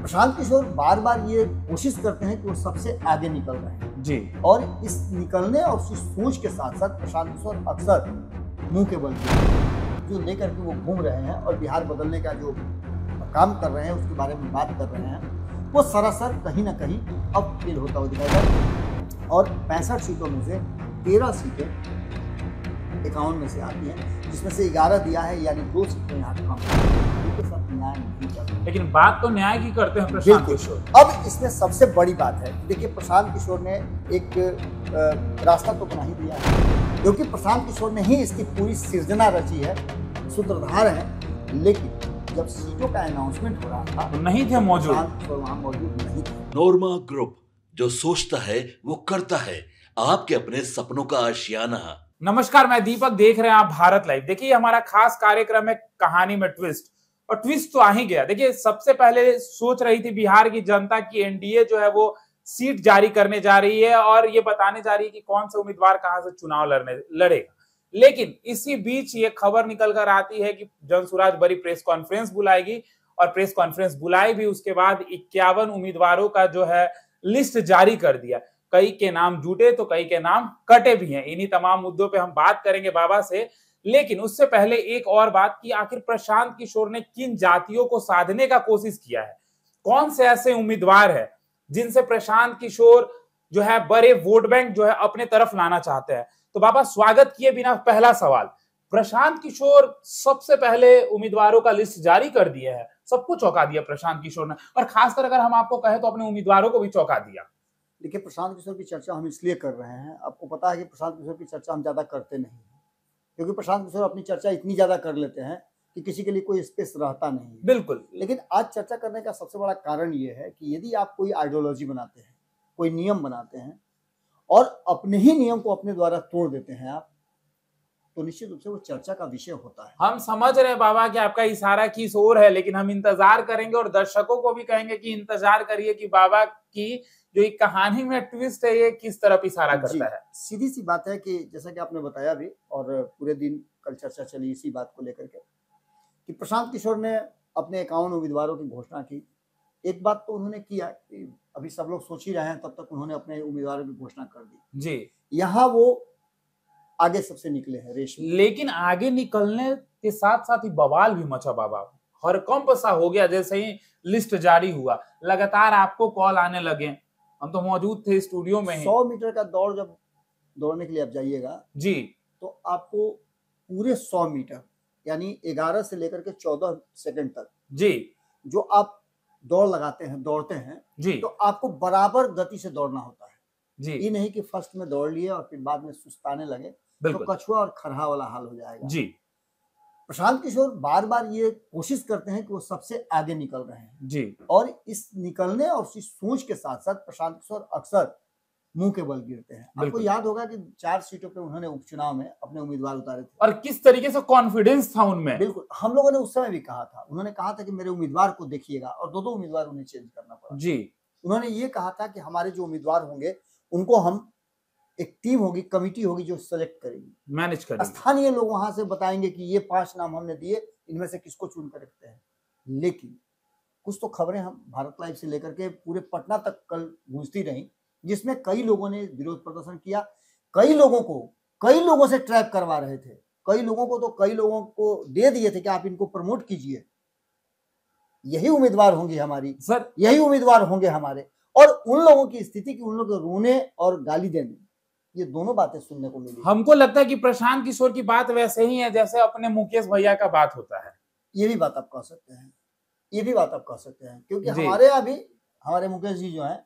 प्रशांत किशोर बार बार ये कोशिश करते हैं कि वो सबसे आगे निकल रहे हैं जी। और इस निकलने और इस सोच के साथ साथ प्रशांत किशोर अक्सर मुंह के बल जो लेकर के वो घूम रहे हैं और बिहार बदलने का जो काम कर रहे हैं उसके बारे में बात कर रहे हैं, वो सरासर कहीं ना कहीं अब फेल होता हुआ दिखाई दे रहा है। और 65 सीटों में से 13 सीटें 51 में से आती हैं, जिसमें से 11 दिया है, यानी 2 सीटें यहाँ कम। न्याय नहीं कर रहे। लेकिन बात तो न्याय की करते हैं प्रशांत किशोर। अब इसमें सबसे बड़ी बात है, देखिए प्रशांत किशोर ने एक रास्ता तो बना ही दिया है, क्योंकि प्रशांत किशोर ने ही इसकी पूरी सृजना रची है, सूत्रधार है। लेकिन जब सीटों का अनाउंसमेंट हो रहा था तो नहीं थे मौजूद, वहां मौजूद नहीं थे। नोरमा ग्रुप, जो सोचता है वो करता है, आपके अपने सपनों का आशियाना। नमस्कार, मैं दीपक, देख रहे हैं आप भारत लाइव। देखिए हमारा खास कार्यक्रम है कहानी में ट्विस्ट, और ट्विस्ट तो आ ही गया। देखिए सबसे पहले सोच रही थी बिहार की जनता की एनडीए जो है वो सीट जारी करने जा रही है और ये बताने जा रही है कि कौन सा उम्मीदवार कहां से चुनाव लड़ेगा। लेकिन इसी बीच ये खबर निकल कर आती है कि जनसुराज बड़ी प्रेस कॉन्फ्रेंस बुलाएगी, और प्रेस कॉन्फ्रेंस बुलाई भी, उसके बाद 51 उम्मीदवारों का जो है लिस्ट जारी कर दिया। कई के नाम जुटे तो कई के नाम कटे भी हैं। इन्हीं तमाम मुद्दों पे हम बात करेंगे बाबा से। लेकिन उससे पहले एक और बात कि आखिर प्रशांत किशोर ने किन जातियों को साधने का कोशिश किया है, कौन से ऐसे उम्मीदवार है जिनसे प्रशांत किशोर जो है बड़े वोट बैंक जो है अपने तरफ लाना चाहते हैं। तो बाबा स्वागत किए बिना पहला सवाल, प्रशांत किशोर सबसे पहले उम्मीदवारों का लिस्ट जारी कर दिए है, सबको चौंका दिया प्रशांत किशोर ने, और खासकर अगर हम आपको कहें तो अपने उम्मीदवारों को भी चौंका दिया। देखिए प्रशांत किशोर की चर्चा हम इसलिए कर रहे हैं, आपको पता है कि प्रशांत किशोर की चर्चा हम ज्यादा करते नहीं है, क्योंकि प्रशांत किशोर अपनी चर्चा इतनी ज्यादा कर लेते हैं कि किसी के लिए कोई स्पेस रहता नहीं है। बिल्कुल। लेकिन आज चर्चा करने का सबसे बड़ा कारण ये है कि यदि आप कोई आइडियोलॉजी बनाते हैं, कोई नियम बनाते हैं और अपने ही नियम को अपने द्वारा तोड़ देते हैं आप, तो निश्चित रूप से वो चर्चा का विषय होता है। हम समझ रहे हैं बाबा कि आपका इशारा किस ओर है, लेकिन हम इंतजार करेंगे और दर्शकों को भी कहेंगे कि इंतजार करिए कि बाबा की जो एक कहानी में ट्विस्ट है ये किस तरफ इशारा करता है। सीधी सी बात है कि जैसा कि आपने बताया भी, और पूरे दिन कल चर्चा चली इसी बात को लेकर के कि प्रशांत किशोर ने अपने 51 उम्मीदवारों की घोषणा की। एक बात तो उन्होंने किया कि अभी सब लोग सोच ही रहे हैं, तब तक उन्होंने अपने उम्मीदवारों की घोषणा कर दी जी। यहाँ वो आगे सबसे निकले हैं रेस में। लेकिन आगे निकलने के साथ साथ ही बवाल भी मचा बाबा, हरकंप सा हो गया। जैसे ही लिस्ट जारी हुआ लगातार आपको कॉल आने लगे, हम तो मौजूद थे स्टूडियो में ही। 100 मीटर का दौड़ जब दौड़ने के लिए आप जाइएगा जी, तो आपको पूरे 100 मीटर यानी 11 से लेकर के 14 सेकंड तक जी, जो आप दौड़ लगाते हैं, दौड़ते हैं जी, तो आपको बराबर गति से दौड़ना होता है जी। ये नहीं कि फर्स्ट में दौड़ लिए और फिर बाद में सुस्ताने लगे, तो कछुआ और खरहा वाला हाल हो जाएगा। जी। प्रशांत किशोर बार बार ये कोशिश करते हैं कि वो सबसे आगे निकल रहे हैं जी, और इस निकलने और इस सोच के साथ साथ प्रशांत किशोर अक्सर मुंह के बल गिरते हैं। आपको याद होगा कि 4 सीटों पे उन्होंने उपचुनाव में अपने उम्मीदवार उतारे थे, और किस तरीके से कॉन्फिडेंस था उनमें। बिल्कुल, हम लोगों ने उस समय भी कहा था, उन्होंने कहा था कि मेरे उम्मीदवार को देखिएगा, और 2-2 उम्मीदवार उन्हें चेंज करना पड़ा। जी, उन्होंने ये कहा था कि हमारे जो उम्मीदवार होंगे उनको हम एक टीम होगी, कमिटी होगी जो सेलेक्ट करेगी, मैनेज करेगी। स्थानीय लोग वहां से बताएंगे कि ये 5 नाम हमने दिए, इनमें से किसको चुन कर रखते हैं। लेकिन कुछ तो खबरें हम भारत लाइव से लेकर के पूरे पटना तक कल गूंजती रही, जिसमें कई लोगों ने विरोध प्रदर्शन किया, कई लोगों से ट्रैप करवा रहे थे, कई लोगों को दे दिए थे कि आप इनको प्रमोट कीजिए, यही उम्मीदवार होंगे हमारी सर, यही उम्मीदवार होंगे हमारे। और उन लोगों की स्थिति कि उन लोगों को रोने और गाली देने, ये दोनों बातें सुनने को मिली। हमको लगता है कि प्रशांत किशोर की बात वैसे ही है जैसे अपने मुकेश भैया का बात होता है। ये भी बात आप कह सकते हैं, क्योंकि हमारे यहाँ भी हमारे मुकेश जी जो हैं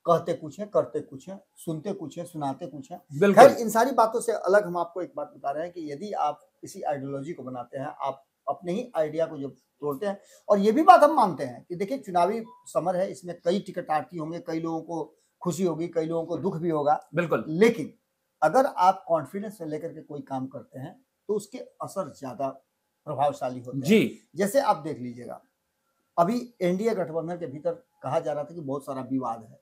कहते कुछ है, करते कुछ है, सुनते कुछ है, सुनाते कुछ है। खैर, इन सारी बातों से अलग हम आपको एक बात बता रहे हैं कि यदि आप किसी आइडियोलॉजी को बनाते हैं, आप अपने ही आइडिया को जब तोड़ते हैं, और ये भी बात हम मानते हैं कि देखिए चुनावी समर है, इसमें कई टिकट आती होंगे, कई लोगों को खुशी होगी, कई लोगों को दुख भी होगा, बिल्कुल। लेकिन अगर आप कॉन्फिडेंस से लेकर के कोई काम करते हैं तो उसके असर ज्यादा प्रभावशाली होते हैं। जैसे आप देख लीजिएगा, अभी एनडीए गठबंधन के भीतर कहा जा रहा था कि बहुत सारा विवाद है,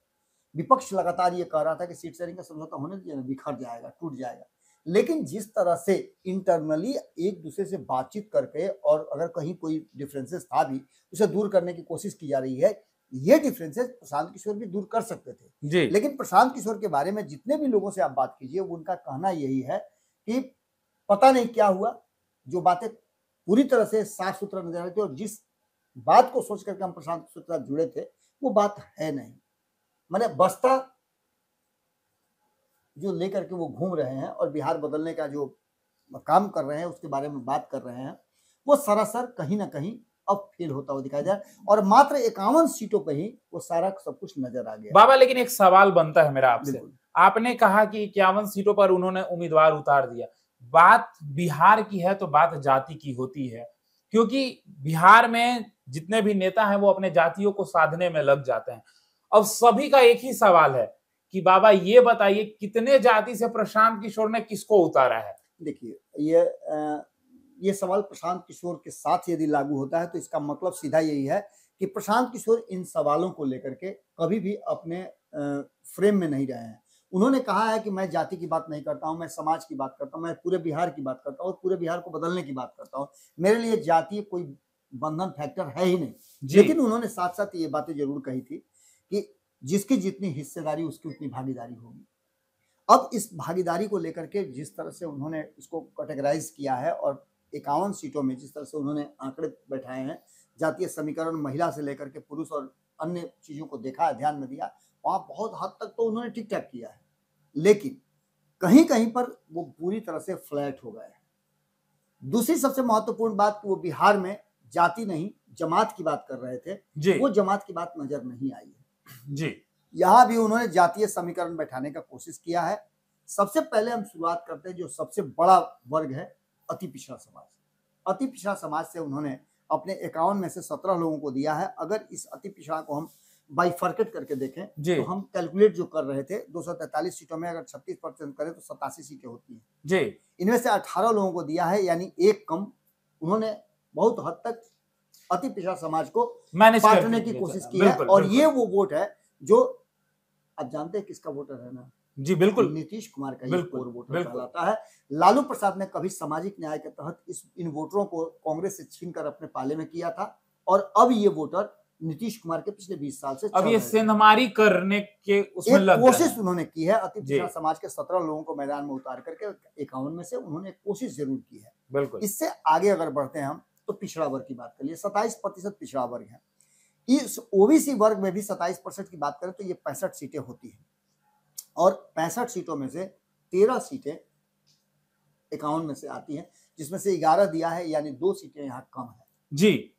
विपक्ष लगातार ये कह रहा था कि सीट शेयरिंग का समझौता होने दीजिए, बिखर जाएगा, टूट जाएगा। लेकिन जिस तरह से इंटरनली एक दूसरे से बातचीत करके, और अगर कहीं कोई डिफरेंसेस था भी, उसे दूर करने की कोशिश की जा रही है, ये डिफरेंसेस प्रशांत किशोर भी दूर कर सकते थे। जी लेकिन प्रशांत किशोर के बारे में जितने भी लोगों से आप बात कीजिए, उनका कहना यही है कि पता नहीं क्या हुआ, जो बातें पूरी तरह से साफ सुथरा नजर आ रही थी और जिस बात को सोच करके हम प्रशांत किशोर के साथ जुड़े थे वो बात है नहीं। मैंने बस्ता जो लेकर के वो घूम रहे हैं और बिहार बदलने का जो काम कर रहे हैं उसके बारे में बात कर रहे हैं, वो सरासर कहीं ना कहीं अब फेल होता हुआ दिखाई दे रहा है और मात्र 51 सीटों पर ही वो सारा सब कुछ नजर आ गया। बाबा, लेकिन एक सवाल बनता है मेरा आपसे। बिल्कुल। आपने कहा कि 51 सीटों पर उन्होंने उम्मीदवार उतार दिया। बात बिहार की है तो बात जाति की होती है, क्योंकि बिहार में जितने भी नेता हैं वो अपने जातियों को साधने में लग जाते हैं। अब सभी का एक ही सवाल है कि बाबा ये बताइए कितने जाति से प्रशांत किशोर ने किसको उतारा है? देखिए, ये सवाल प्रशांत किशोर के साथ यदि लागू होता है तो इसका मतलब सीधा यही है कि प्रशांत किशोर इन सवालों को लेकर के कभी भी अपने फ्रेम में नहीं रहे हैं। उन्होंने कहा है कि मैं जाति की बात नहीं करता हूं, मैं समाज की बात करता हूं, मैं पूरे बिहार की बात करता हूं, पूरे बिहार को बदलने की बात करता हूं। मेरे लिए जाति कोई बंधन फैक्टर है ही नहीं। लेकिन उन्होंने साथ साथ ये बातें जरूर कही थी कि जिसकी जितनी हिस्सेदारी उसकी उतनी भागीदारी होगी। अब इस भागीदारी को लेकर के जिस तरह से उन्होंने इसको कैटेगराइज किया है और 51 सीटों में जिस तरह से उन्होंने आंकड़े बैठाए हैं, जातीय समीकरण महिला से लेकर के पुरुष और अन्य चीजों को देखा, ध्यान में दिया, वहां बहुत हद तक तो उन्होंने ठीक ठाक किया है। लेकिन कहीं कहीं पर वो पूरी तरह से फ्लैट हो गए हैं। दूसरी सबसे महत्वपूर्ण बात, वो बिहार में जाति नहीं जमात की बात कर रहे थे, वो जमात की बात नजर नहीं आई है जी। यहां भी उन्होंने जातीय समीकरण बैठाने का कोशिश किया है। सबसे पहले हम शुरुआत करते हैं जो सबसे बड़ा वर्ग है, अति पिछड़ा समाज। अति पिछड़ा समाज से उन्होंने अपने 51 में से 17 लोगों को दिया है। अगर इस अति पिछड़ा को हम बाइफर्केट करके देखें तो हम कैलकुलेट जो कर रहे थे 243 सीटों में अगर 36% करें तो 87 सीटें होती हैं जी। इनमें से 18 लोगों को दिया है, यानी एक कम। उन्होंने बहुत हद तक अति पिछड़ा समाज को बांटने की कोशिश की है और ये वो वोट है जो आप जानते हैं किसका वोटर है ना? जी बिल्कुल, नीतीश कुमार का ये कोर वोटर कहलाता है। लालू प्रसाद ने कभी सामाजिक न्याय के तहत इन वोटरों को कांग्रेस से छीनकर अपने पाले में किया था और अब ये वोटर नीतीश कुमार के पिछले 20 साल से अब ये सेंधमारी करने के उसमें लग कोशिश उन्होंने की है। अति पिछड़ा समाज के 17 लोगों को मैदान में उतार करके 51 में से उन्होंने कोशिश जरूर की है। बिल्कुल। इससे आगे अगर बढ़ते हैं हम तो पिछड़ा वर्ग की बात करिए। 27% पिछड़ा वर्ग है। इस ओबीसी वर्ग में भी 27% की बात करें तो ये 65 सीटें होती हैं और 65 सीटों में से 13 सीटें 51 में से आती हैं, जिसमें से 11 दिया है, यानी 2 सीटें यहाँ कम है। जी,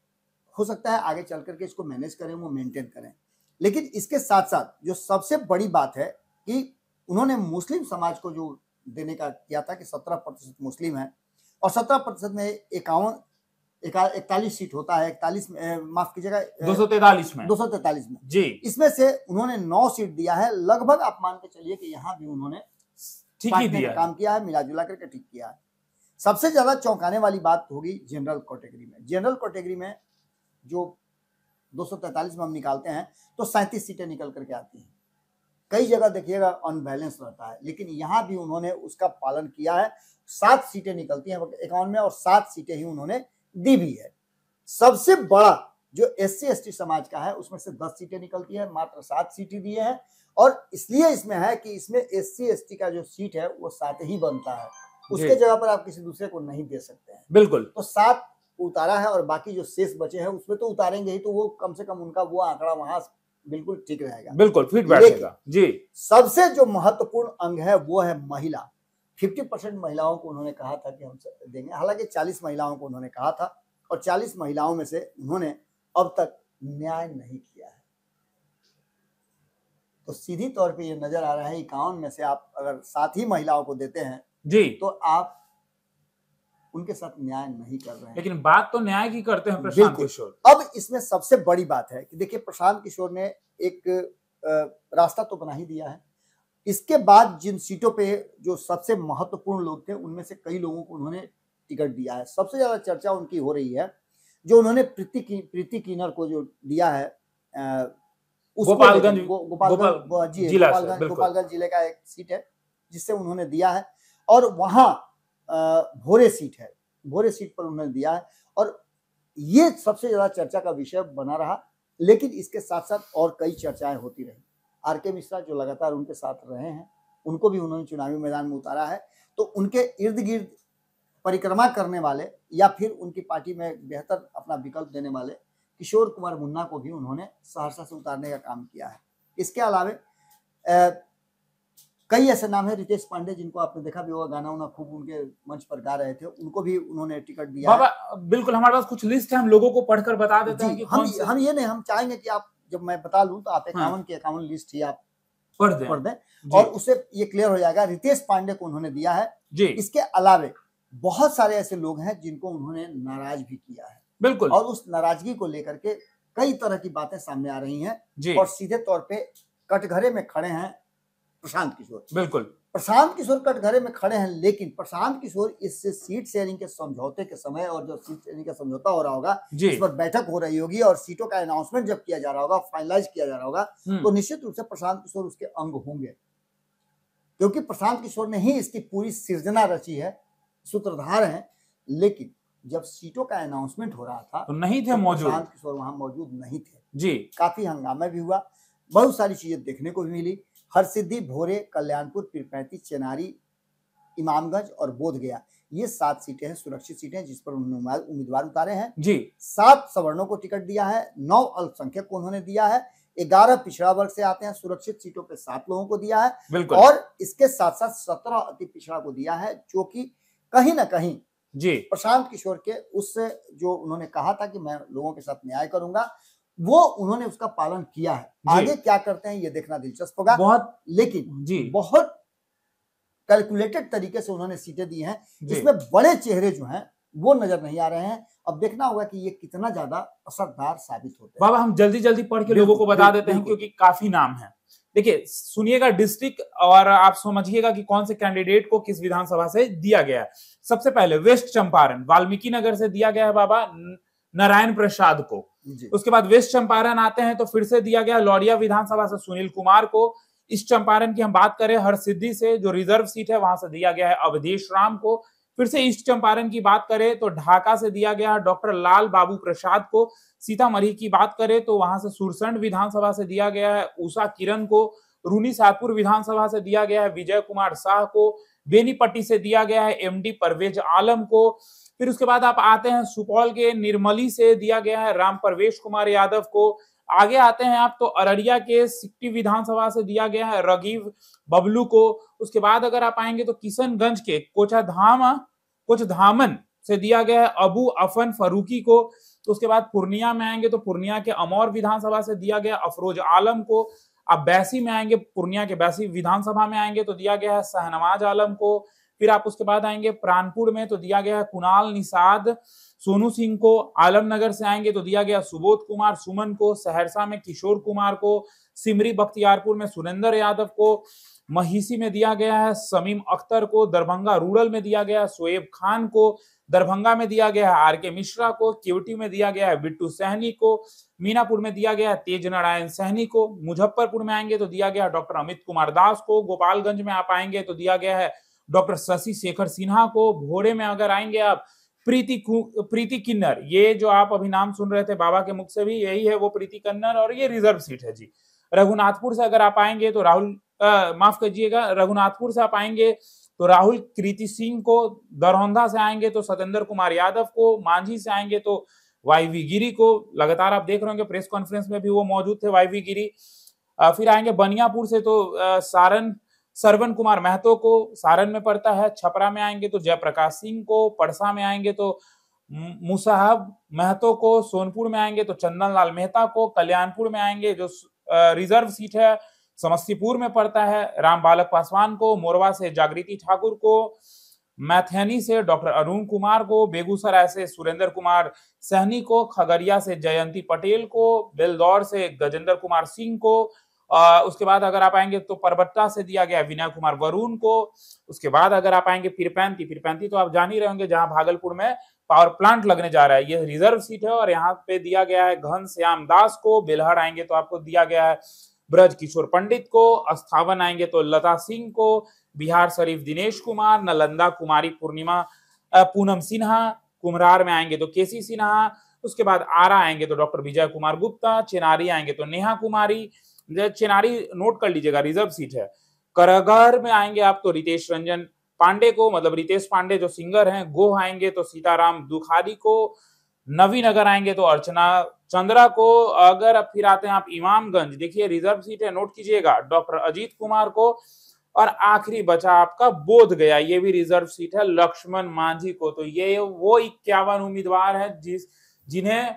हो सकता है आगे चल करके इसको मैनेज करें, वो मेंटेन करें। लेकिन इसके साथ साथ जो सबसे बड़ी बात है कि उन्होंने मुस्लिम समाज को जो देने का किया था कि 17% मुस्लिम है और 17% में 41 सीट होता है, 41 माफ कीजिएगा 243 में जी। इसमें से उन्होंने 9 सीट दिया है। लगभग आप मान के चलिए कि यहाँ भी उन्होंने ठीक ही दिया काम किया है, मिला जुला करके ठीक किया है। सबसे ज्यादा चौंकाने वाली बात होगी जनरल कैटेगरी में। जनरल कैटेगरी में जो 243 में हम निकालते हैं तो 37 सीटें निकल करके आती हैं। कई जगह देखिएगा अनबैलेंस रहता है, लेकिन यहाँ भी उन्होंने उसका पालन किया है। 7 सीटें निकलती हैं 51 में और 7 सीटें ही उन्होंने दी भी है। सबसे बड़ा जो SC ST समाज का है उसमें से 10 सीटें निकलती है, मात्र 7 सीटें दिए हैं और इसलिए इसमें है कि इसमें SC ST का जो सीट है वो 7 ही बनता है, उसके जगह पर आप किसी दूसरे को नहीं दे सकते हैं। बिल्कुल। तो 7 उतारा है और बाकी जो शेष बचे हैं उसमें तो उतारेंगे ही, तो वो कम से कम उनका वो आंकड़ा वहां बिल्कुल ठीक रहेगा, बिल्कुल फिट बैठेगा। जी। सबसे जो महत्वपूर्ण अंग है वो है महिला। 50% महिलाओं को उन्होंने कहा था कि हम देंगे, हालांकि 40 महिलाओं को उन्होंने कहा था और 40 महिलाओं में से उन्होंने अब तक न्याय नहीं किया है। तो सीधी तौर पे ये नजर आ रहा है 51 में से आप अगर 7 ही महिलाओं को देते हैं जी तो आप उनके साथ न्याय नहीं कर रहे हैं। लेकिन बात तो न्याय की करते हैं प्रशांत किशोर। अब इसमें सबसे बड़ी बात है कि देखिए प्रशांत किशोर ने एक रास्ता तो बना ही दिया है। इसके बाद जिन सीटों पे जो सबसे महत्वपूर्ण लोग थे उनमें से कई लोगों को उन्होंने टिकट दिया है। सबसे ज्यादा चर्चा उनकी हो रही है जो उन्होंने प्रीति किन्नर को जो दिया है गोपालगंज जिले का एक सीट है जिससे उन्होंने दिया है और वहां भोरे सीट है, भोरे सीट पर उन्होंने दिया है और ये सबसे ज्यादा चर्चा का विषय बना रहा। लेकिन इसके साथ साथ और कई चर्चाएं होती रही। आर.के. मिश्रा जो लगातार उनके साथ रहे हैं, उनको भी उन्होंने चुनावी मैदान में उतारा है, तो उनके इर्द गिर्द परिक्रमा करने वाले या फिर उनकी पार्टी में बेहतर अपना विकल्प देने वाले किशोर कुमार मुन्ना को भी उन्होंने सहरसा से उतारने का काम किया है। इसके अलावा कई ऐसे नाम है, रितेश पांडे जिनको आपने देखा भी होगा, गाना उना खूब उनके मंच पर गा रहे थे, उनको भी उन्होंने टिकट दिया बाबा बिल्कुल, हमारे पास कुछ लिस्ट है, हम लोगों को पढ़कर बता देते हैं कि हम ये नहीं, हम चाहेंगे कि आप जब मैं बता लूं तो आप 51 की 51 लिस्ट ही आप पढ़ दें और उससे ये क्लियर हो जाएगा। रितेश पांडे को उन्होंने दिया है जी। इसके अलावे बहुत सारे ऐसे लोग हैं जिनको उन्होंने नाराज भी किया है, बिल्कुल, और उस नाराजगी को लेकर के कई तरह की बातें सामने आ रही हैं और सीधे तौर पे कटघरे में खड़े हैं प्रशांत किशोर। बिल्कुल, प्रशांत किशोर कटघरे में खड़े हैं, लेकिन प्रशांत किशोर इस सीट शेयरिंग के समझौते के समय और जब सीट शेयरिंग का समझौता हो रहा होगा, इस पर बैठक हो रही होगी और सीटों का अनाउंसमेंट जब किया जा रहा होगा, फाइनलाइज किया जा रहा होगा, तो निश्चित रूप से प्रशांत किशोर उसके अंग होंगे, क्योंकि प्रशांत किशोर ने ही इसकी पूरी सृजना रची है, सूत्रधार हैं। लेकिन जब सीटों का अनाउंसमेंट हो रहा था तो नहीं थे मौजूद, प्रशांत किशोर वहां मौजूद नहीं थे जी। काफी हंगामा भी हुआ, बहुत सारी चीजें देखने को भी मिली। हरसिद्धि, भोरे, कल्याणपुर, पीरपैंती, चेनारी, इमामगंज और बोधगया, ये 7 सीटें हैं, सुरक्षित सीटें जिस पर उन्होंने उम्मीदवार उतारे हैं जी। 7 सवर्णों को टिकट दिया है, 9 अल्पसंख्यक को उन्होंने दिया है, 11 पिछड़ा वर्ग से आते हैं, सुरक्षित सीटों पे 7 लोगों को दिया है और इसके साथ साथ 17 अति पिछड़ा को दिया है, जो कि कहीं ना कहीं जी प्रशांत किशोर के उस जो उन्होंने कहा था कि मैं लोगों के साथ न्याय करूंगा, वो उन्होंने उसका पालन किया है। आगे क्या करते हैं ये देखना दिलचस्प होगा बहुत, लेकिन जी बहुत कैलकुलेटेड तरीके से उन्होंने सीटें दी हैं, जिसमें बड़े चेहरे जो हैं वो नजर नहीं आ रहे हैं। अब देखना होगा कि ये कितना ज्यादा असरदार साबित होते हैं। बाबा हम जल्दी जल्दी पढ़ के लोगों को बता देते हैं क्योंकि काफी नाम है। देखिए सुनिएगा डिस्ट्रिक्ट और आप समझिएगा कि कौन से कैंडिडेट को किस विधानसभा से दिया गया है। सबसे पहले वेस्ट चंपारण वाल्मीकि नगर से दिया गया है बाबा नारायण प्रसाद को। उसके बाद वेस्ट चंपारण आते हैं तो फिर से दिया गया लौरिया विधानसभा से सुनील कुमार को। इस चंपारण की हम बात करें हरसिद्धि से जो रिजर्व सीट है वहां से दिया गया है अवधेश राम को। फिर से ईस्ट चंपारण की बात करें तो ढाका से दिया गया है डॉक्टर लाल बाबू प्रसाद को। सीतामढ़ी की बात करें तो वहां से सुरसंड विधानसभा से दिया गया है उषा किरण को। रूनी सातपुर विधानसभा से दिया गया है विजय कुमार शाह को। बेनीपट्टी से दिया गया है एमडी परवेज आलम को। फिर उसके बाद आप आते हैं सुपौल के निर्मली से दिया गया है राम परवेश कुमार यादव को। आगे आते हैं आप तो अररिया के सिकटी विधानसभा से दिया गया है राघव बबलू को। उसके बाद अगर आप आएंगे तो किशनगंज के कोचधामन से दिया गया है अबू अफन फरूकी को। तो उसके बाद पूर्णिया में आएंगे तो पूर्णिया के अमौर विधानसभा से दिया गया अफरोज आलम को। अब बैसी में आएंगे पूर्णिया के बैसी विधानसभा में आएंगे तो दिया गया है शहनवाज आलम को। फिर आप उसके बाद आएंगे प्राणपुर में तो दिया गया है कुणाल निषाद सोनू सिंह को। आलमनगर से आएंगे तो दिया गया सुबोध कुमार सुमन को। सहरसा में किशोर कुमार को। सिमरी बख्तियारपुर में सुरेंद्र यादव को। महिसी में दिया गया है समीम अख्तर को। दरभंगा रूरल में दिया गया है शोएब खान को। दरभंगा में दिया गया है आर.के. मिश्रा को। केवटी में दिया गया है बिट्टू सहनी को। मीनापुर में दिया गया है तेज नारायण सहनी को। मुजफ्फरपुर में आएंगे तो दिया गया है डॉक्टर अमित कुमार दास को। गोपालगंज में आप आएंगे तो दिया गया है डॉक्टर शशि शेखर सिन्हा को। भोरे में अगर आएंगे आप प्रीति किन्नर, ये जो आप अभी नाम सुन रहे थे बाबा के मुख से भी यही है वो प्रीति किन्नर और ये रिजर्व सीट है जी। रघुनाथपुर से अगर आप आएंगे तो माफ कीजिएगा रघुनाथपुर से आप आएंगे तो राहुल कृति सिंह को। दरौंधा से आएंगे तो सत्येंद्र कुमार यादव को। मांझी से आएंगे तो वाईवी गिरी को। लगातार आप देख रहे होंगे प्रेस कॉन्फ्रेंस में भी वो मौजूद थे वाईवी गिरी। फिर आएंगे बनियापुर से तो सरवन कुमार महतो को, सारण में पड़ता है। छपरा में आएंगे तो जयप्रकाश सिंह को। पड़सा में आएंगे तो मुसाहब महतो को। सोनपुर में आएंगे तो चंदन लाल मेहता को। कल्याणपुर में आएंगे जो रिजर्व सीट है समस्तीपुर में पड़ता है राम बालक पासवान को। मोरवा से जागृति ठाकुर को। मैथेनी से डॉक्टर अरुण कुमार को। बेगूसराय से सुरेंद्र कुमार सहनी को। खगड़िया से जयंती पटेल को। बेलदौर से गजेंद्र कुमार सिंह को। उसके बाद अगर आप आएंगे तो परबत्ता से दिया गया विनय कुमार वरुण को। उसके बाद अगर आप आएंगे पीरपैंती तो आप जान ही रहे होंगे जहां भागलपुर में पावर प्लांट लगने जा रहा है, ये रिजर्व सीट है और यहाँ पे दिया गया है घनश्याम दास को। बेलहर आएंगे तो आपको दिया गया है ब्रज किशोर पंडित को। अस्थावन आएंगे तो लता सिंह को। बिहार शरीफ दिनेश कुमार। नालंदा कुमारी पूनम सिन्हा। कुम्हरार में आएंगे तो केसी सिन्हा। उसके बाद आरा आएंगे तो डॉक्टर विजय कुमार गुप्ता, चेनारी आएंगे तो नेहा कुमारी, चेनारी नोट कर लीजिएगा रिजर्व सीट है। करगर में आएंगे आप तो रितेश रंजन पांडे को, मतलब रितेश पांडे जो सिंगर हैं, गोह आएंगे तो सीताराम दुखारी को, नवीनगर आएंगे तो अर्चना चंद्रा को, अगर अब फिर आते हैं आप इमामगंज, देखिए रिजर्व सीट है नोट कीजिएगा, डॉक्टर अजीत कुमार को, और आखिरी बचा आपका बोध गया, ये भी रिजर्व सीट है, लक्ष्मण मांझी को। तो ये वो 51 उम्मीदवार है जिन्हें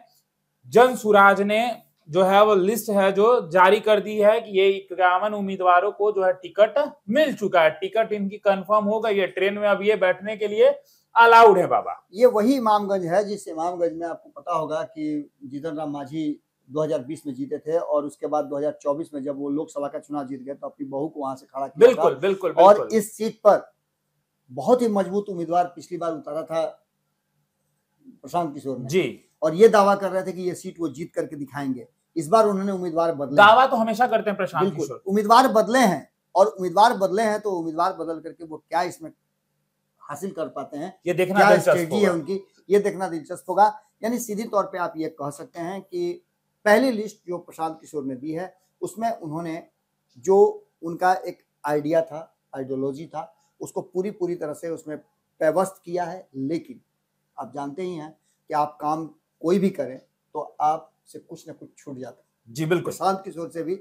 जन सुराज ने जो है वो लिस्ट है जो जारी कर दी है कि ये 51 उम्मीदवारों को जो है टिकट मिल चुका है, टिकट इनकी कंफर्म हो गई है, ट्रेन में अब ये बैठने के लिए अलाउड है बाबा। ये वही इमामगंज है जिस इमामगंज में आपको पता होगा कि जीतन राम मांझी 2020 में जीते थे और उसके बाद 2024 में जब वो लोकसभा का चुनाव जीत गए तो अपनी बहू को वहां से खड़ा किया बिल्कुल, था। बिल्कुल, और बिल्कुल। इस सीट पर बहुत ही मजबूत उम्मीदवार पिछली बार उतारा था प्रशांत किशोर ने जी, और ये दावा कर रहे थे कि ये सीट वो जीत करके दिखाएंगे। इस बार उन्होंने उम्मीदवार बदले, दावा तो हमेशा करते हैं प्रशांत बिल्कुल किशोर, उम्मीदवार बदले हैं, और उम्मीदवार बदले हैं तो उम्मीदवार बदल करके वो क्या इसमें हासिल कर पाते हैं, ये देखना क्या दिलचस्प स्ट्रेटजी है होगा। उनकी, ये देखना दिलचस्प होगा। यानी सीधी तौर पे आप ये कह सकते हैं कि पहली लिस्ट जो प्रशांत किशोर ने दी है उसमें उन्होंने जो उनका एक आइडिया था, आइडियोलॉजी था, उसको पूरी तरह से उसमें पेवस्त किया है। लेकिन आप जानते ही हैं कि आप काम कोई भी करें तो आपसे कुछ ना कुछ छूट जाता है। जी बिल्कुल, प्रशांत किशोर से भी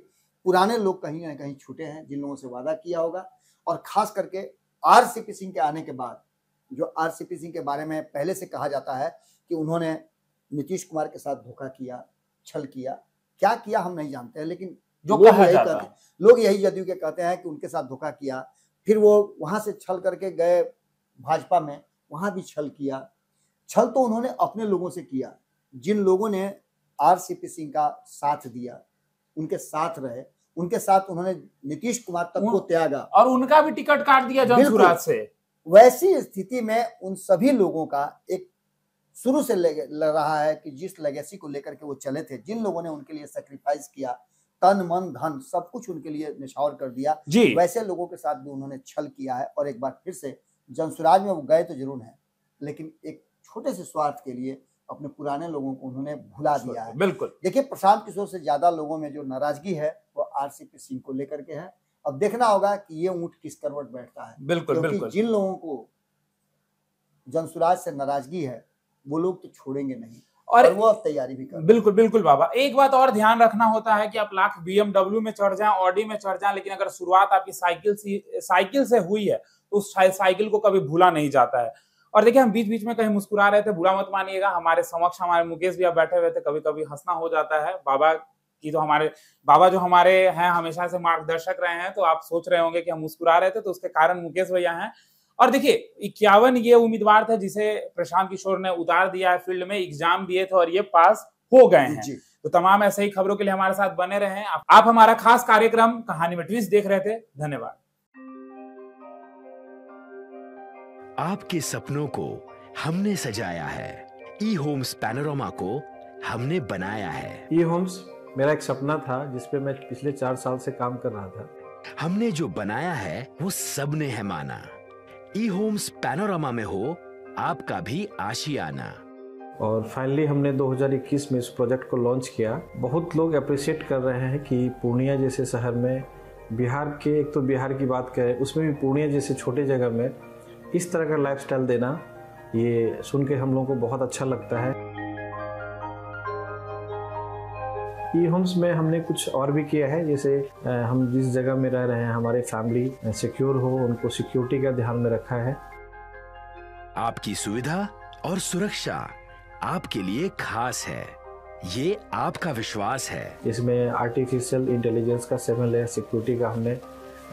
पुराने लोग कहीं ना कहीं छूटे हैं जिन लोगों से वादा किया होगा। और खास करके आरसीपी सिंह के आने के बाद, जो आरसीपी सिंह के बारे में पहले से कहा जाता है कि उन्होंने नीतीश कुमार के साथ धोखा किया, छल किया, क्या किया हम नहीं जानते हैं, लेकिन जो लोग कहा यही जाता कहते है। हैं, लोग यही जदयू के कहते हैं कि उनके साथ धोखा किया, फिर वो वहां से छल करके गए भाजपा में, वहां भी छल किया। छल तो उन्होंने अपने लोगों से किया, जिन लोगों ने आरसीपी सिंह का साथ दिया, उनके साथ रहे, उनके साथ उन्होंने नीतीश कुमार तक को त्यागा और उनका भी टिकट काट दिया जनसुराज से। वैसी स्थिति में उन सभी लोगों का एक शुरू से लग रहा है कि जिस लेगेसी को लेकर के वो चले थे, जिन लोगों ने उनके लिए सैक्रिफाइस किया, तन मन धन सब कुछ उनके लिए निछावर कर दिया, जी, वैसे लोगों के साथ भी उन्होंने छल किया है। और एक बार फिर से जनसुराज में वो गए तो जरूर हैं, लेकिन एक छोटे से स्वार्थ के लिए अपने पुराने लोगों को उन्होंने भुला दिया है। बिल्कुल। देखिए, प्रशांत किशोर से ज्यादा लोगों में जो नाराजगी है वो आरसीपी सिंह को लेकर के है। अब देखना होगा कि ये ऊंट किस करवट बैठता है, बिल्कुल, क्योंकि बिल्कुल। जिन लोगों को जनसुराज से नाराजगी है वो लोग तो छोड़ेंगे नहीं, और वो अब तैयारी भी कर रहे हैं। बिल्कुल, बिल्कुल बाबा। एक बात और ध्यान रखना होता है कि आप लाख BMW में चढ़ जाएं, ऑडी में चढ़ जाएं, लेकिन अगर शुरुआत आपकी साइकिल से हुई है तो उस साइकिल को कभी भूला नहीं जाता है। और देखिए, हम बीच बीच में कहीं मुस्कुरा रहे थे, बुरा मत मानिएगा, हमारे समक्ष हमारे मुकेश भी आप बैठे हुए थे, कभी कभी हंसना हो जाता है। बाबा की तो बाबा जो हमारे हैं हमेशा से मार्गदर्शक रहे हैं, तो आप सोच रहे होंगे कि हम मुस्कुरा रहे थे, तो उसके कारण मुकेश भैया हैं। और देखिए, 51 ये उम्मीदवार थे जिसे प्रशांत किशोर ने उतार दिया है फील्ड में, एग्जाम दिए थे और ये पास हो गए हैं। जी। तो तमाम ऐसे ही खबरों के लिए हमारे साथ बने रहें। आप हमारा खास कार्यक्रम कहानी में ट्विस्ट देख रहे थे। धन्यवाद। आपके सपनों को हमने सजाया है, ई होम्स पैनोरामा को हमने बनाया है। ई होम्स मेरा एक सपना था जिस पे मैं पिछले 4 साल से काम कर रहा था। हमने जो बनाया है वो सबने है माना। ई होम्स पैनोरामा में हो आपका भी आशियाना। और फाइनली हमने 2021 में इस प्रोजेक्ट को लॉन्च किया। बहुत लोग अप्रिशिएट कर रहे हैं कि पूर्णिया जैसे शहर में, बिहार के, एक तो बिहार की बात करें उसमें भी पूर्णिया जैसे छोटे जगह में इस तरह का लाइफस्टाइल देना, ये सुन के हम लोगों को बहुत अच्छा लगता है। ई होम्स में हमने कुछ और भी किया है, जैसे हम जिस जगह में रह रहे हैं हमारे फैमिली सिक्योर हो, उनको सिक्योरिटी का ध्यान में रखा है। आपकी सुविधा और सुरक्षा आपके लिए खास है, ये आपका विश्वास है। इसमें आर्टिफिशियल इंटेलिजेंस का 7 लेयर सिक्योरिटी का हमने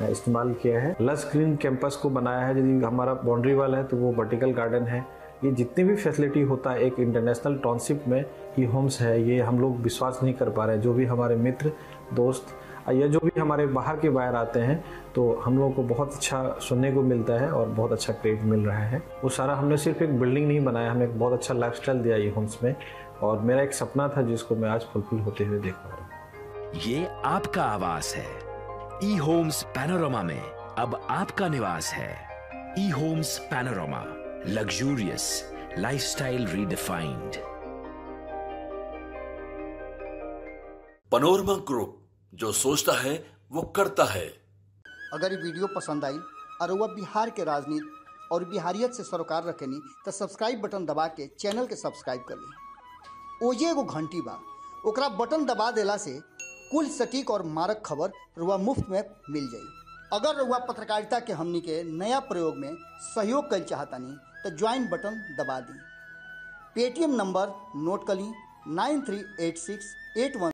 इस्तेमाल किया है। लस ग्रीन कैंपस को बनाया है। यदि हमारा बाउंड्री वाल है तो वो वर्टिकल गार्डन है। ये जितनी भी फैसिलिटी होता है एक इंटरनेशनल टाउनशिप में ई होम्स है, ये हम लोग विश्वास नहीं कर पा रहे हैं। जो भी हमारे मित्र दोस्त या जो भी हमारे बाहर के बाहर आते हैं तो हम लोगों को बहुत अच्छा सुनने को मिलता है और बहुत अच्छा क्रेडिट मिल रहा है। वो सारा हमने सिर्फ एक बिल्डिंग नहीं बनाया, हमें एक बहुत अच्छा लाइफस्टाइल दिया ई होम्स में, और मेरा एक सपना था जिसको मैं आज फुलफिल होते हुए देख पा रहा हूँ। ये आपका आवास है। ई होम्स पैनोरामा में अब आपका निवास है। E Homes Panorama, luxurious lifestyle redefined. Panorama group, जो सोचता है वो करता है। अगर ये वीडियो पसंद आई और वह बिहार के राजनीति और बिहारियत से सरोकार रखेनी तो सब्सक्राइब बटन दबा के चैनल के सब्सक्राइब कर ली। ओजे एगो घंटी बा, ओकरा बटन दबा देला से कुल सटीक और मारक खबर रुआ मुफ्त में मिल जाई। अगर रुआ पत्रकारिता के हमनी के नया प्रयोग में सहयोग कर चाहतानी तो ज्वाइन बटन दबा दी। पेटीएम नंबर नोट कर ली 938681